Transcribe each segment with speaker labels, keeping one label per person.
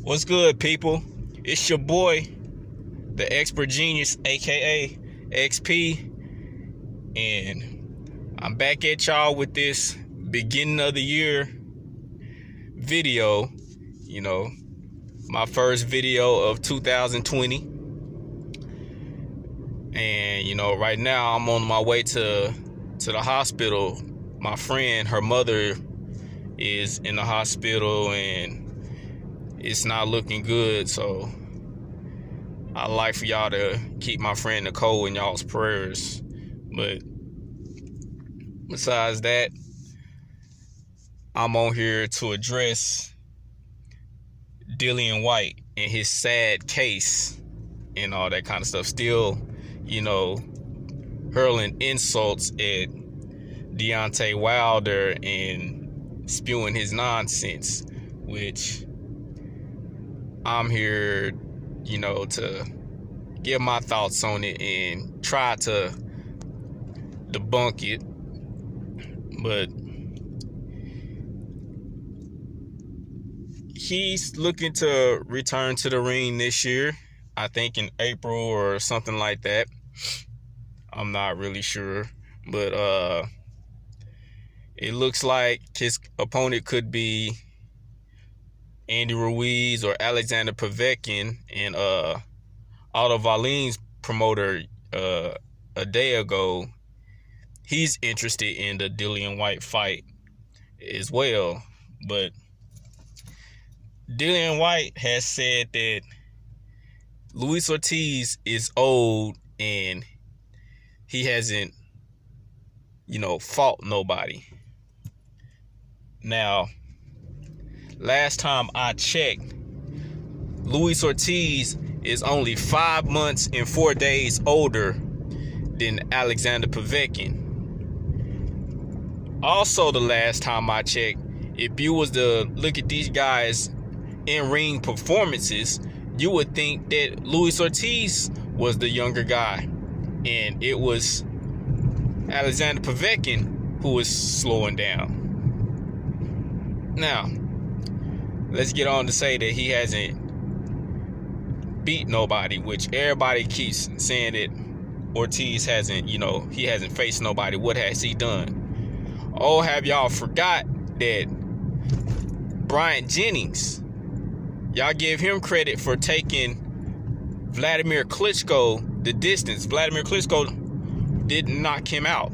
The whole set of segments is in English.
Speaker 1: What's good, people? It's your boy, the Expert Genius, aka XP, and I'm back at y'all with this beginning of the year video. You know, my first video of 2020, and right now I'm on my way to the hospital. My friend, her mother is in the hospital and it's not looking good, so I'd like for y'all to keep my friend Nicole in y'all's prayers. But besides that, I'm on here to address Dillian Whyte and his sad case and all that kind of stuff. Still, hurling insults at Deontay Wilder and spewing his nonsense, which I'm here, to give my thoughts on it and try to debunk it. But he's looking to return to the ring this year, I think in April or something like that. I'm not really sure, but it looks like his opponent could be Andy Ruiz or Alexander Povetkin. And Otto Wallin's promoter a day ago, he's interested in the Dillian Whyte fight as well. But Dillian Whyte has said that Luis Ortiz is old and he hasn't, fought nobody. Now, last time I checked, Luis Ortiz is only 5 months and 4 days older than Alexander Povetkin. Also, the last time I checked, if you was to look at these guys' in-ring performances, you would think that Luis Ortiz was the younger guy, and it was Alexander Povetkin who was slowing down. Now, let's get on to say that he hasn't beat nobody, which everybody keeps saying that Ortiz hasn't, he hasn't faced nobody. What has he done? Oh, have y'all forgot that Bryant Jennings, y'all give him credit for taking Vladimir Klitschko the distance. Vladimir Klitschko didn't knock him out.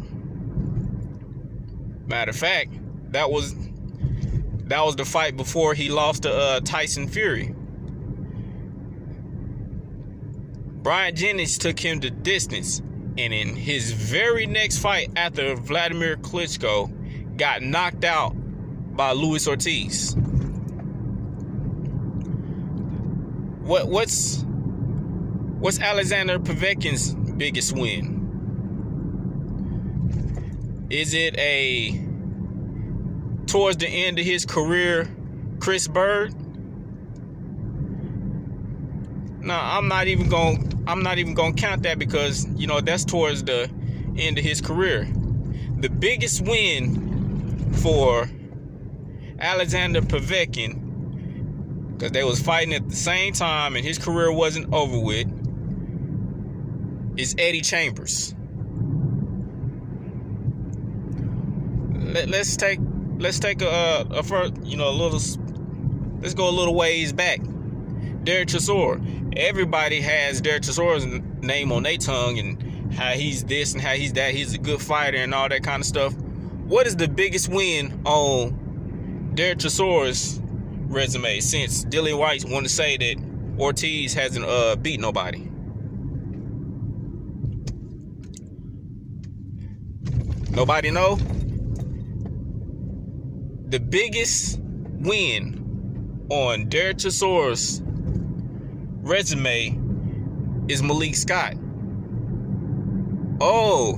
Speaker 1: Matter of fact, that was the fight before he lost to Tyson Fury. Bryant Jennings took him the distance, and in his very next fight after Vladimir Klitschko got knocked out by Luis Ortiz. What's Alexander Povetkin's biggest win? Is it towards the end of his career, Chris Bird? No, I'm not even gonna count that, because that's towards the end of his career. The biggest win for Alexander Povetkin, because they was fighting at the same time and his career wasn't over with, is Eddie Chambers. Let's take a first, let's go a little ways back. Derek Chisora. Everybody has Derek Chisora's name on their tongue and how he's this and how he's that. He's a good fighter and all that kind of stuff. What is the biggest win on Derek Chisora's resume, since Dillian Whyte want to say that Ortiz hasn't beat nobody? Nobody know? The biggest win on Derek Chisora's resume is Malik Scott. Oh,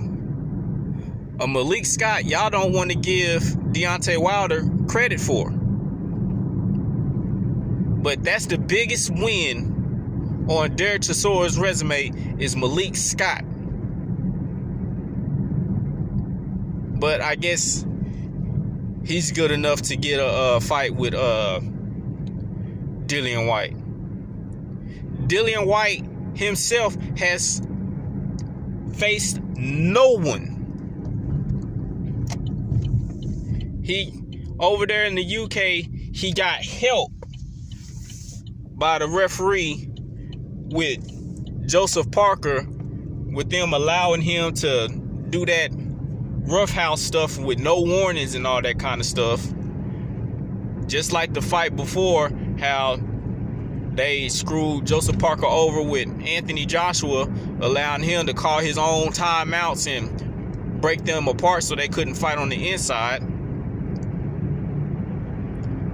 Speaker 1: a Malik Scott y'all don't want to give Deontay Wilder credit for. But that's the biggest win on Derek Chisora's resume, is Malik Scott. But I guess he's good enough to get a fight with Dillian Whyte. Dillian Whyte himself has faced no one. He, over there in the UK, he got help by the referee with Joseph Parker, with them allowing him to do that roughhouse stuff with no warnings and all that kind of stuff. Just like the fight before, how they screwed Joseph Parker over with Anthony Joshua, allowing him to call his own timeouts and break them apart so they couldn't fight on the inside.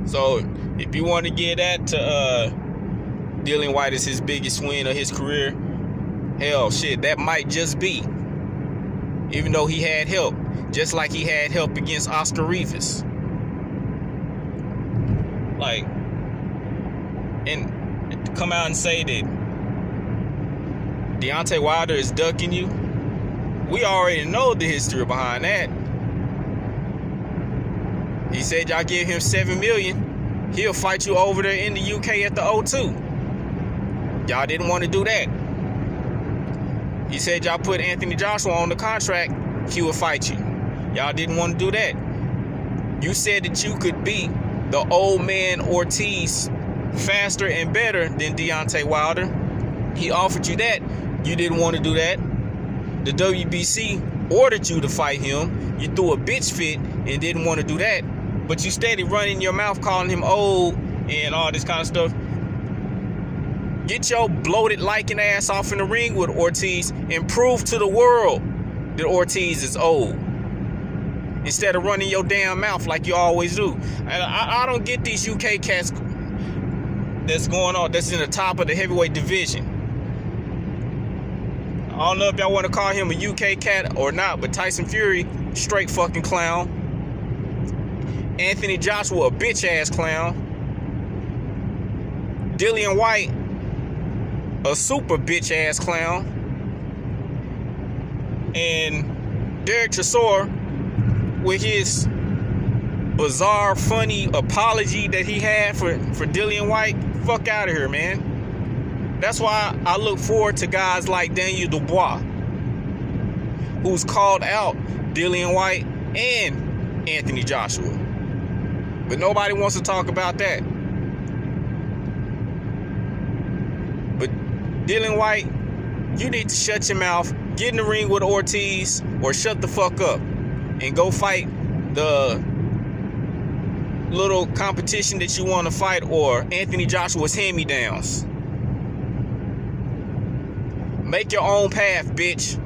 Speaker 1: So if you want to give that to Dillian Whyte as his biggest win of his career, hell, shit, that might just be. Even though he had help, just like he had help against Oscar Rivas. Like, and to come out and say that Deontay Wilder is ducking you, we already know the history behind that. He said y'all give him $7 million, he'll fight you over there in the UK at the O2. Y'all didn't want to do that. He said y'all put Anthony Joshua on the contract, he would fight you. Y'all didn't want to do that. You said that you could beat the old man Ortiz faster and better than Deontay Wilder. He offered you that. You didn't want to do that. The WBC ordered you to fight him. You threw a bitch fit and didn't want to do that. But you steady running your mouth calling him old and all this kind of stuff. Get your bloated liking ass off in the ring with Ortiz and prove to the world that Ortiz is old, instead of running your damn mouth like you always do. And I don't get these UK cats that's going on, that's in the top of the heavyweight division. I don't know if y'all want to call him a UK cat or not, but Tyson Fury, straight fucking clown. Anthony Joshua, a bitch ass clown. Dillian Whyte, a super bitch ass clown. And Derek Chisora, with his bizarre, funny apology that he had for Dillian Whyte, fuck out of here, man. That's why I look forward to guys like Daniel Dubois, who's called out Dillian Whyte and Anthony Joshua. But nobody wants to talk about that. But Dillian Whyte, you need to shut your mouth, get in the ring with Ortiz, or shut the fuck up and go fight the little competition that you want to fight, or Anthony Joshua's hand-me-downs. Make your own path, bitch.